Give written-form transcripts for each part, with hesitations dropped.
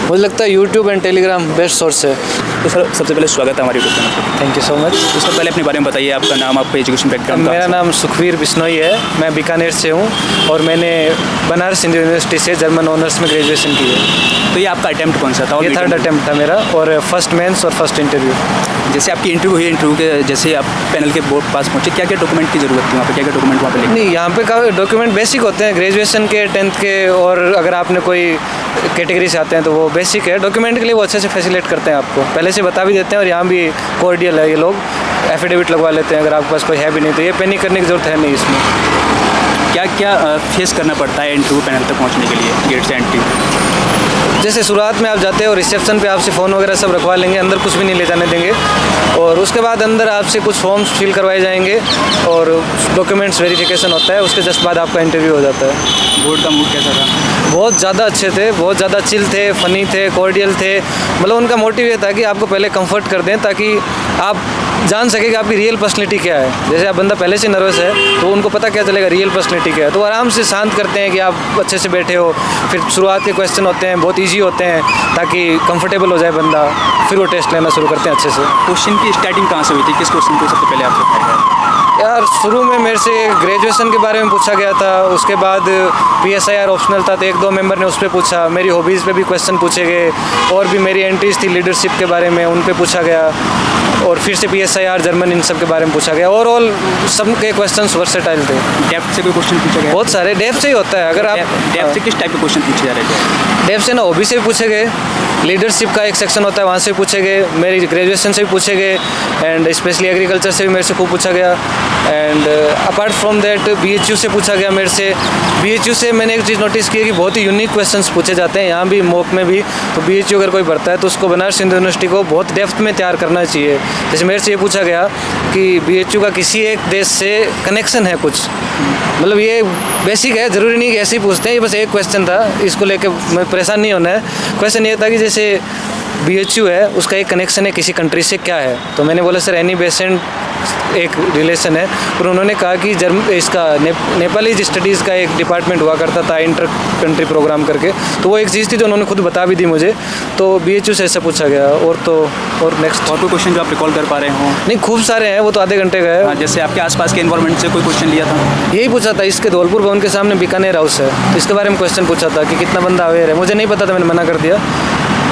मुझे लगता है YouTube and Telegram best source है। तो सर सबसे पहले स्वागत है हमारे YouTube channel. Thank you so much. तो सर पहले अपने बारे में बताइए, आपका नाम, आपका एजुकेशन बैकग्राउंड। मेरा नाम सुखवीर बिश्नोई है, मैं बीकानेर से हूँ और मैंने बनारस हिंदू यूनिवर्सिटी से जर्मन ऑनर्स में ग्रेजुएशन की है। तो ये आपका अटैम्प्ट कौन सा था? ये थर्ड अटैम्प्ट था मेरा और फर्स्ट मेंस और फर्स्ट इंटरव्यू। जैसे आपकी इंटरव्यू हुई, इंटरव्यू के जैसे आप पैनल के बोर्ड पास पहुँचे, क्या क्या डॉक्यूमेंट की ज़रूरत थी वहाँ पे? क्या क्या डॉक्यूमेंट वहाँ पे लिखे? नहीं, यहाँ पे काफ़ी डॉक्यूमेंट बेसिक होते हैं, ग्रेजुएशन के, 10th के, और अगर आपने कोई कैटेगरी से आते हैं तो वो बेसिक है। डॉक्यूमेंट के लिए वो अच्छे से फैसिलेट करते हैं, आपको पहले से बता भी देते हैं और यहाँ भी कोर्डियल है, ये लोग एफिडेविट लगवा लेते हैं। अगर आपके पास कोई है भी नहीं तो ये पैनिक करने की ज़रूरत है नहीं इसमें। क्या क्या फेस करना पड़ता है इंटरव्यू पैनल तक पहुँचने के लिए, गेट से एंट्री? जैसे शुरुआत में आप जाते हो रिसेप्शन पे आपसे फ़ोन वगैरह सब रखवा लेंगे, अंदर कुछ भी नहीं ले जाने देंगे, और उसके बाद अंदर आपसे कुछ फॉर्म्स फिल करवाए जाएंगे और डॉक्यूमेंट्स वेरिफिकेशन होता है, उसके जस्ट बाद आपका इंटरव्यू हो जाता है। बोर्ड का मूड कैसा था? बहुत ज़्यादा अच्छे थे, बहुत ज़्यादा चिल थे, फ़नी थे, कॉर्डियल थे। मतलब उनका मोटिव ये था कि आपको पहले कंफर्ट कर दें ताकि आप जान सके कि आपकी रियल पर्सनैलिटी क्या है। जैसे आप बंदा पहले से नर्वस है तो उनको पता क्या चलेगा रियल पर्सनैलिटी क्या है, तो आराम से शांत करते हैं कि आप अच्छे से बैठे हो। फिर शुरुआत के क्वेश्चन होते हैं, बहुत ईजी होते हैं ताकि कंफर्टेबल हो जाए बंदा, फिर वो टेस्ट लेना शुरू करते हैं अच्छे से। क्वेश्चन की स्टार्टिंग कहाँ से हुई थी? किस क्वेश्चन को सबसे पहले आपसे पूछा गया? यार शुरू में मेरे से ग्रेजुएशन के बारे में पूछा गया था, उसके बाद PSIR ऑप्शनल था तो 1-2 मेंबर ने उस पर पूछा, मेरी हॉबीज़ पे भी क्वेश्चन पूछे गए, और भी मेरी एंट्रीज थी लीडरशिप के बारे में, उन पे पूछा गया, और फिर से PSIR जर्मन इन सब के बारे में पूछा गया। ओवरऑल सब के क्वेश्चंस वर्सेटाइल थे। डेप्थ से कोई क्वेश्चन पूछा गया? बहुत सारे डेप्थ से ही होता है। अगर आप डेप्थ से किस टाइप के क्वेश्चन पूछे जा रहे थे? डेप्थ से ना हॉबी से भी पूछे गए, लीडरशिप का एक सेक्शन होता है वहाँ से भी पूछे गए, मेरी ग्रेजुएशन से भी पूछे गए, एंड स्पेशली एग्रीकल्चर से भी मेरे से खूब पूछा गया, and apart from that BHU से पूछा गया मेरे से। BHU से मैंने एक चीज़ नोटिस की है कि बहुत ही यूनिक क्वेश्चंस पूछे जाते हैं यहाँ भी, मॉक में भी। तो BHU अगर कोई भरता है तो उसको बनारस हिंदू यूनिवर्सिटी को बहुत डेप्थ में तैयार करना चाहिए। जैसे मेरे से ये पूछा गया कि BHU का किसी एक देश से कनेक्शन है कुछ, मतलब ये बेसिक है, ज़रूरी नहीं कि ऐसे ही पूछते हैं, ये बस एक क्वेश्चन था, इसको लेके परेशान नहीं होना है। क्वेश्चन ये था कि जैसे BHU है उसका एक कनेक्शन है किसी कंट्री से, क्या है? तो मैंने बोला सर एनी बेसेंट एक रिलेशन है, पर उन्होंने कहा कि इसका नेपाली स्टडीज़ का एक डिपार्टमेंट हुआ करता था इंटर कंट्री प्रोग्राम करके, तो वो एक चीज़ थी जो उन्होंने खुद बता भी दी मुझे। तो BHU से ऐसा पूछा गया। और नेक्स्ट और कोई क्वेश्चन जो आप रिकॉल कर पा रहे हो? नहीं, खूब सारे हैं, वो तो आधे घंटे का है। जैसे आपके आसपास के एनवायरनमेंट से कोई क्वेश्चन लिया था? यही पूछा था, इसके धौलपुर भवन के सामने बीकानेर हाउस है, तो इसके बारे में क्वेश्चन पूछा था कि कितना बंदा अवेयर है। मुझे नहीं पता था, मैंने मना कर दिया,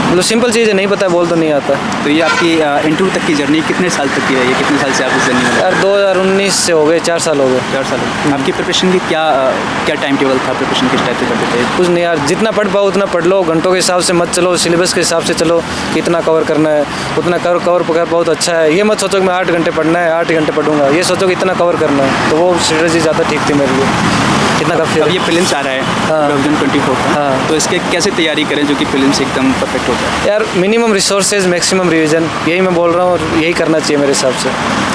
मतलब सिंपल चीज़ है, नहीं पता बोल तो नहीं आता। तो ये आपकी इंटरव्यू तक की जर्नी कितने साल तक की रही है? कितने साल से आप इस जर्नी में? यार 2019 से हो गए, 4 साल हो गए। 4 साल। आपकी प्रिपरेशन की क्या टाइम टेबल था? प्रिपरेशन किस टाइप से करते थे? कुछ नहीं यार, जितना पढ़ पाओ उतना पढ़ लो, घंटों के हिसाब से मत चलो, सिलेबस के हिसाब से चलो कि इतना कवर करना है, उतना कवर कर पाओ तो अच्छा है। ये मत सोचो कि मैं 8 घंटे पढ़ना है, 8 घंटे पढ़ूंगा, ये सोचो कि इतना कवर करना है, तो वो स्ट्रेटजी ज़्यादा ठीक थी मेरे लिए। कितना काफ़ी। अब ये फिल्म्स आ रहा है 2024 का, तो इसके कैसे तैयारी करें जो कि फिल्म्स एकदम परफेक्ट हो जाए? यार मिनिमम रिसोर्सेज मैक्सिमम रिवीजन, यही मैं बोल रहा हूँ और यही करना चाहिए मेरे हिसाब से।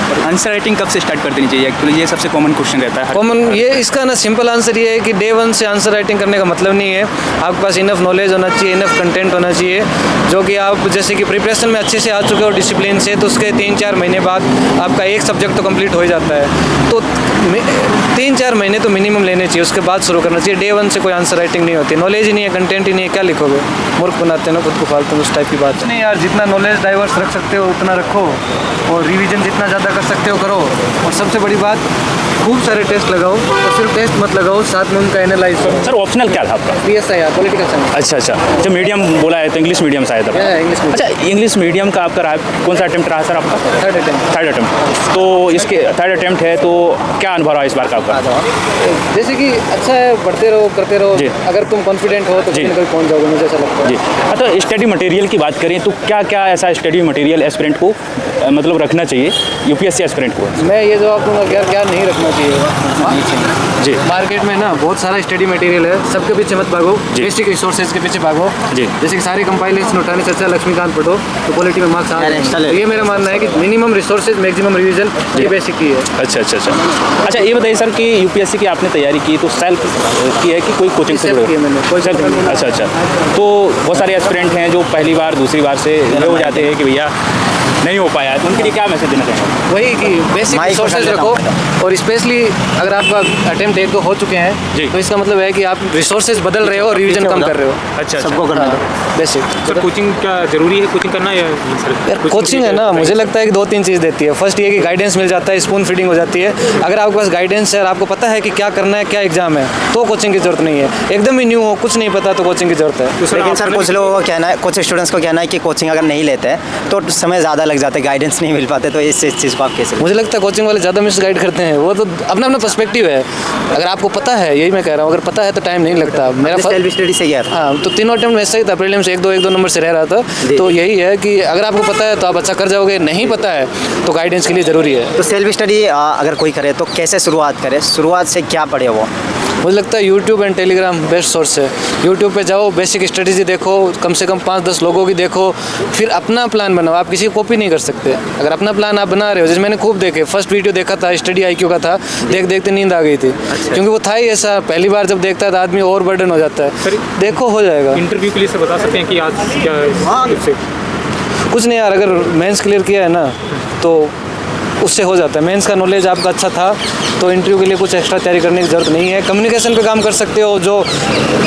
और आंसर राइटिंग कब से स्टार्ट कर देनी चाहिए? एक्चुअली ये सबसे कॉमन क्वेश्चन रहता है। कॉमन ये इसका ना सिंपल आंसर ये है कि डे 1 से आंसर राइटिंग करने का मतलब नहीं है। आपके पास इनफ नॉलेज होना चाहिए, इनफ कंटेंट होना चाहिए, जो कि आप जैसे कि प्रिपरेशन में अच्छे से आ चुके हो डिसिप्लिन से, तो उसके 3-4 महीने बाद आपका एक सब्जेक्ट तो कंप्लीट हो ही जाता है। तो 3-4 महीने तो मिनिमम लेने चाहिए, उसके बाद शुरू करना चाहिए। डे 1 से कोई आंसर राइटिंग नहीं होती, नॉलेज ही नहीं है, कंटेंट ही नहीं है, क्या लिखोगे? मूर्ख बनाते हैं ना खुद को फालतू, उस टाइप की बात नहीं यार। जितना नॉलेज डाइवर्स रख सकते हो उतना रखो, और रिवीजन जितना ज़्यादा कर सकते हो करो, और सबसे बड़ी बात खूब सारे टेस्ट लगाओ, और सिर्फ टेस्ट मत लगाओ, साथ में उनका एनालाइज करो। सर ऑप्शनल क्या था आपका? PSIR political science. अच्छा, जो मीडियम बोला है तो इंग्लिश मीडियम से आया था। इंग्लिश में। अच्छा, इंग्लिश मीडियम का आपका कौन सा अटेम्प्ट रहा सर आपका? Third attempt. तो इसके थर्ड अटेम्प्ट है, तो क्या अनुभव रहा इस बार का आपका? जैसे कि अच्छा है, पढ़ते रहो करते रहो, अगर तुम कॉन्फिडेंट हो तो कहीं पहुंच जाओगे, मुझे ऐसा लगता है। जी। अच्छा, स्टडी मटेरियल की बात करें तो क्या क्या ऐसा स्टडी मटेरियल एस्पिरेंट को मतलब रखना चाहिए, UPSC एस्पिरेंट को? मैं ये जवाब दूंगा यार, क्या नहीं रखना चाहिए जी। मार्केट में ना बहुत सारा स्टडी मटेरियल है, सबके पीछे मत भागो, बेसिक रिसोर्सेज के पीछे भागो। जी। जैसे कि सारे कंपाइलेशन उठाने से अच्छा लक्ष्मीकांत पढ़ो तो क्वालिटी में मार्क्स आ जाएंगे। ये मेरा मानना है कि मिनिमम रिसोर्सेज मैक्सिमम रिवीजन, ये बेसिक की है। अच्छा, ये बताइए सर कि UPSC की आपने तैयारी की तो सेल्फ की है कि कोई कोचिंग से? अच्छा, तो बहुत सारे एस्पिरेंट हैं जो पहली बार दूसरी बार से हो जाते हैं कि भैया नहीं हो पाया है, तो उनके लिए क्या मैसेज देना चाहेंगे? वही कि बेसिक माइक रिसोर्सेज पकड़ लेता रखो, हूँ और स्पेशली अगर आपका अटेम्प्ट 1-2 हो चुके जी। हैं तो इसका मतलब है कि आप रिसोर्सेज बदल रहे हो और रिवीजन कम कर रहे हो। अच्छा सबको करना दो। बेसिक सर कोचिंग क्या जरूरी है, कोचिंग करना या यार कोचिंग है ना, मुझे लगता है कि 2-3 चीज़ देती है। फर्स्ट ये कि गाइडेंस मिल जाता है, स्पून फीडिंग हो जाती है। अगर आपके पास गाइडेंस है और आपको पता है कि क्या करना है, क्या एग्जाम है, तो कोचिंग की जरूरत नहीं है। एकदम ही न्यू हो, कुछ नहीं पता, तो कोचिंग की जरूरत है। लेकिन सर कुछ लोगों को कहना है, कुछ स्टूडेंट्स को कहना है कि कोचिंग अगर नहीं लेते हैं तो समय ज़्यादा लग जाता है, गाइडेंस नहीं मिल पाते, तो इस चीज़ को आप कैसे? मुझे लगता है कोचिंग वाले ज़्यादा मिस गाइड करते हैं। वो तो अपना अपना पर्सपेक्टिव है। अगर आपको पता है, यही मैं कह रहा हूँ, अगर पता है तो टाइम नहीं लगता। मेरा सेल्फ स्टडी से गया था। हाँ, तो तीनों अटेम्प्ट में ऐसा ही था। प्रीलिम्स 1-2 नंबर से रह रहा था। तो यही है कि अगर आपको पता है तो आप अच्छा कर जाओगे, नहीं पता है तो गाइडेंस के लिए ज़रूरी है। तो सेल्फ स्टडी अगर कोई करे तो कैसे शुरुआत करे, शुरुआत से क्या पढ़े वो? मुझे लगता है YouTube and Telegram best source है। यूट्यूब पे जाओ, बेसिक स्ट्रेटेजी देखो, कम से कम 5-10 लोगों की देखो, फिर अपना प्लान बनाओ। आप किसी की कॉपी नहीं कर सकते। अगर अपना प्लान आप बना रहे हो, जैसे मैंने खूब देखे, फर्स्ट वीडियो देखा था स्टडी IQ का था, देखते नींद आ गई थी, क्योंकि वो था ही ऐसा। पहली बार जब देखता है तो आदमी और बर्डन हो जाता है। सर देखो हो जाएगा। इंटरव्यू के लिए से बता सकते हैं कि आज क्या इससे कुछ नहीं यार, अगर मेंस क्लियर किया है ना तो उससे हो जाता है। मेंस का नॉलेज आपका अच्छा था तो इंटरव्यू के लिए कुछ एक्स्ट्रा तैयारी करने की ज़रूरत नहीं है। कम्युनिकेशन पे काम कर सकते हो, जो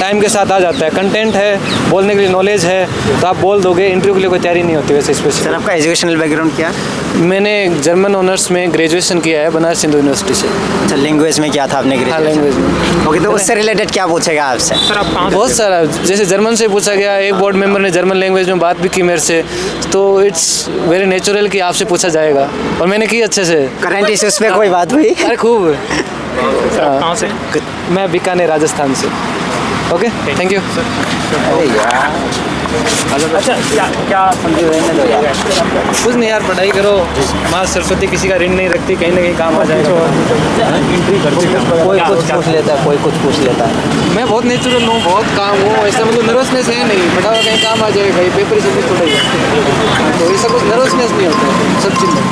टाइम के साथ आ जाता है। कंटेंट है, बोलने के लिए नॉलेज है, तो आप बोल दोगे। इंटरव्यू के लिए कोई तैयारी नहीं होती वैसे सर स्पेशल। आपका एजुकेशनल बैकग्राउंड क्या है? मैंने जर्मन ऑनर्स में ग्रेजुएशन किया है बनारस हिंदू यूनिवर्सिटी से। अच्छा, लैंग्वेज में क्या था आपने? हाँ, ग्रेजुएशन। लैंग्वेज में। ओके, तो उससे रिलेटेड क्या पूछेगा आपसे? सर आप कहाँ बहुत सारा, जैसे जर्मन से पूछा गया, एक बोर्ड मेंबर ने जर्मन लैंग्वेज में बात भी की मेरे से, तो इट्स वेरी नेचुरल कि आपसे पूछा जाएगा, और मैंने की अच्छे से। करंट इश्यूज पे कोई बात हुई? अरे खूब। सर आप कहाँ से? मैं बीकानेर राजस्थान से। Okay, thank you. अरे यार, अच्छा, क्या समझे रहने दो यार। कुछ नहीं यार, पढ़ाई करो। माँ सरस्वती किसी का ऋण नहीं रखती, कहीं ना कहीं काम आ जाएगा। कोई कुछ पूछ लेता है, कोई कुछ पूछ लेता है। मैं बहुत नेचुरल हूँ, बहुत काम हूँ, ऐसा मतलब नर्वसनेस है नहीं। पढ़ा हुआ कहीं काम आ जाएगा, ये पेपर ही सबमिट हो रही है, तो ऐसा कुछ नर्वसनेस नहीं होता है सब चीज़ में।